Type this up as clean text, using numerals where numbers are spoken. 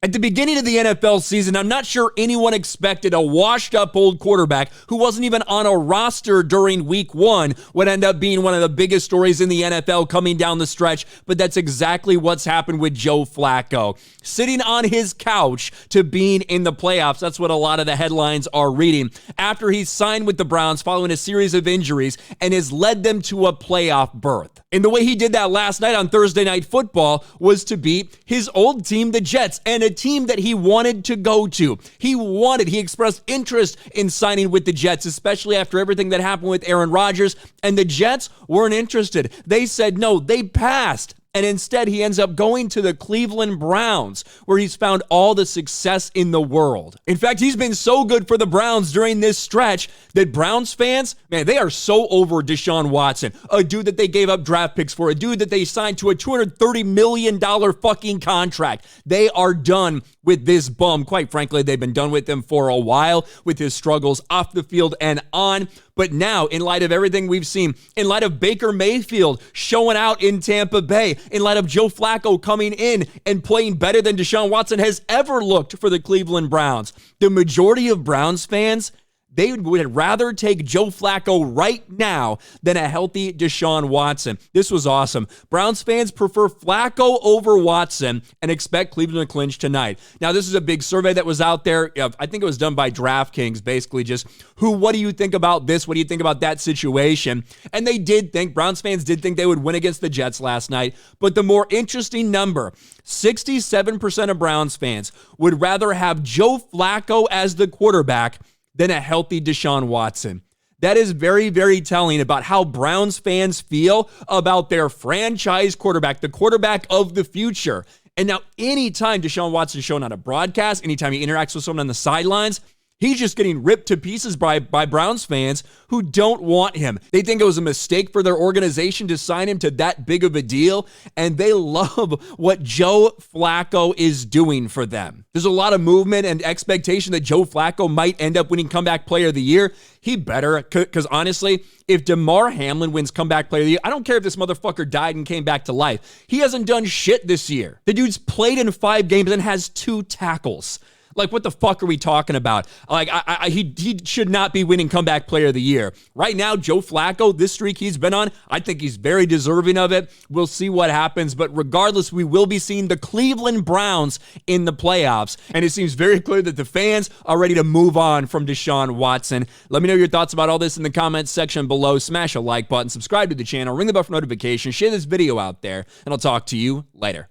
At the beginning of the NFL season, I'm not sure anyone expected a washed-up old quarterback who wasn't even on a roster during week 1 would end up being one of the biggest stories in the NFL coming down the stretch, but that's exactly what's happened with Joe Flacco. Sitting on his couch to being in the playoffs, that's what a lot of the headlines are reading, after he signed with the Browns following a series of injuries and has led them to a playoff berth. And the way he did that last night on Thursday Night Football was to beat his old team, the Jets, and a team that he wanted to go to. He expressed interest in signing with the Jets, especially after everything that happened with Aaron Rodgers, and the Jets weren't interested. They said no, they passed. And instead, he ends up going to the Cleveland Browns, where he's found all the success in the world. In fact, he's been so good for the Browns during this stretch that Browns fans, man, they are so over Deshaun Watson, a dude that they gave up draft picks for, a dude that they signed to a $230 million fucking contract. They are done with this bum. Quite frankly, they've been done with him for a while, with his struggles off the field and on. But now, in light of everything we've seen, in light of Baker Mayfield showing out in Tampa Bay, in light of Joe Flacco coming in and playing better than Deshaun Watson has ever looked for the Cleveland Browns, the majority of Browns fans, they would rather take Joe Flacco right now than a healthy Deshaun Watson. This was awesome. Browns fans prefer Flacco over Watson and expect Cleveland to clinch tonight. Now, this is a big survey that was out there. I think it was done by DraftKings, basically just what do you think about this? What do you think about that situation? And Browns fans did think they would win against the Jets last night. But the more interesting number, 67% of Browns fans would rather have Joe Flacco as the quarterback than a healthy Deshaun Watson. That is very, very telling about how Browns fans feel about their franchise quarterback, the quarterback of the future. And now, anytime Deshaun Watson is shown on a broadcast, anytime he interacts with someone on the sidelines, he's just getting ripped to pieces by Browns fans who don't want him. They think it was a mistake for their organization to sign him to that big of a deal, and they love what Joe Flacco is doing for them. There's a lot of movement and expectation that Joe Flacco might end up winning Comeback Player of the Year. He better, because honestly, if DeMar Hamlin wins Comeback Player of the Year, I don't care if this motherfucker died and came back to life. He hasn't done shit this year. The dude's played in 5 games and has 2 tackles. Like, what the fuck are we talking about? Like, he should not be winning Comeback Player of the Year. Right now, Joe Flacco, this streak he's been on, I think he's very deserving of it. We'll see what happens. But regardless, we will be seeing the Cleveland Browns in the playoffs. And it seems very clear that the fans are ready to move on from Deshaun Watson. Let me know your thoughts about all this in the comments section below. Smash a like button, subscribe to the channel, ring the bell for notifications, share this video out there, and I'll talk to you later.